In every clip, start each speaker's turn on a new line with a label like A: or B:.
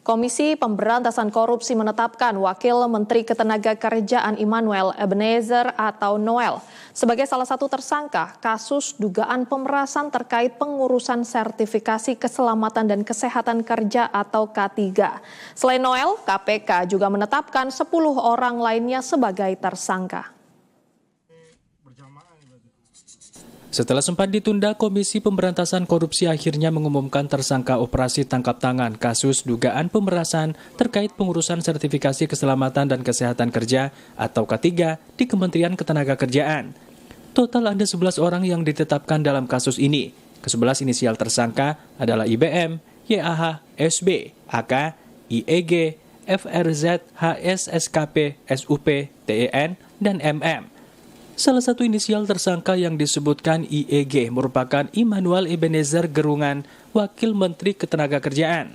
A: Komisi Pemberantasan Korupsi menetapkan Wakil Menteri Ketenagakerjaan Immanuel Ebenezer atau Noel sebagai salah satu tersangka kasus dugaan pemerasan terkait pengurusan sertifikasi keselamatan dan kesehatan kerja atau K3. Selain Noel, KPK juga menetapkan 10 orang lainnya sebagai tersangka.
B: Setelah sempat ditunda, Komisi Pemberantasan Korupsi akhirnya mengumumkan tersangka operasi tangkap tangan kasus dugaan pemerasan terkait pengurusan sertifikasi keselamatan dan kesehatan kerja atau K3 di Kementerian Ketenagakerjaan. Total ada 11 orang yang ditetapkan dalam kasus ini. Ke-11 inisial tersangka adalah IBM, YAH, SB, AK, IEG, FRZ, HS, SKP, SUP, TEN, dan MM. Salah satu inisial tersangka yang disebutkan IEG merupakan Immanuel Ebenezer Gerungan, Wakil Menteri Ketenagakerjaan.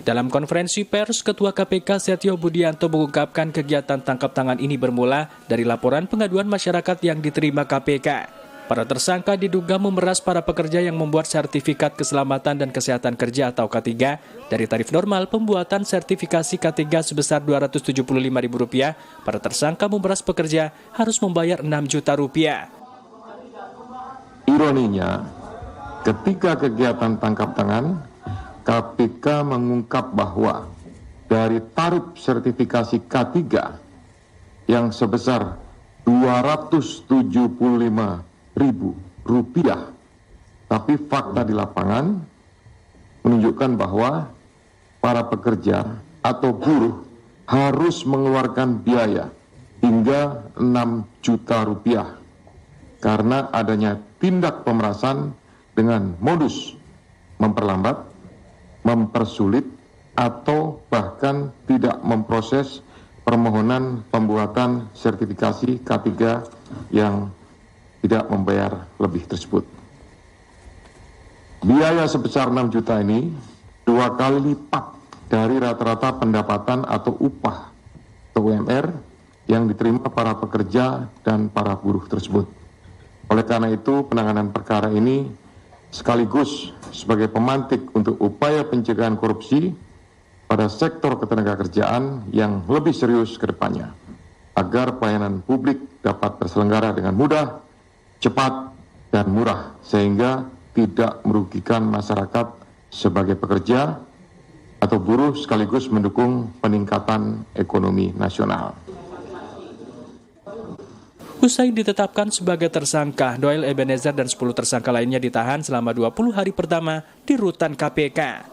B: Dalam konferensi pers, Ketua KPK Setio Budianto mengungkapkan kegiatan tangkap tangan ini bermula dari laporan pengaduan masyarakat yang diterima KPK. Para tersangka diduga memeras para pekerja yang membuat sertifikat keselamatan dan kesehatan kerja atau K3 dari tarif normal pembuatan sertifikasi K3 sebesar Rp275.000. Para tersangka memeras pekerja harus membayar Rp6 juta.
C: Ironinya, ketika kegiatan tangkap tangan, KPK mengungkap bahwa dari tarif sertifikasi K3 yang sebesar Rp275.000, tapi fakta di lapangan menunjukkan bahwa para pekerja atau buruh harus mengeluarkan biaya hingga Rp6 juta karena adanya tindak pemerasan dengan modus memperlambat, mempersulit, atau bahkan tidak memproses permohonan pembuatan sertifikasi K3 yang tidak membayar lebih tersebut. Biaya sebesar Rp6 juta ini 2 kali lipat dari rata-rata pendapatan atau upah atau UMR yang diterima para pekerja dan para buruh tersebut. Oleh karena itu, penanganan perkara ini sekaligus sebagai pemantik untuk upaya pencegahan korupsi pada sektor ketenagakerjaan yang lebih serius ke depannya, agar pelayanan publik dapat terselenggara dengan mudah, cepat, dan murah, sehingga tidak merugikan masyarakat sebagai pekerja atau buruh, sekaligus mendukung peningkatan ekonomi nasional.
B: Usai ditetapkan sebagai tersangka, Noel Ebenezer dan 10 tersangka lainnya ditahan selama 20 hari pertama di rutan KPK.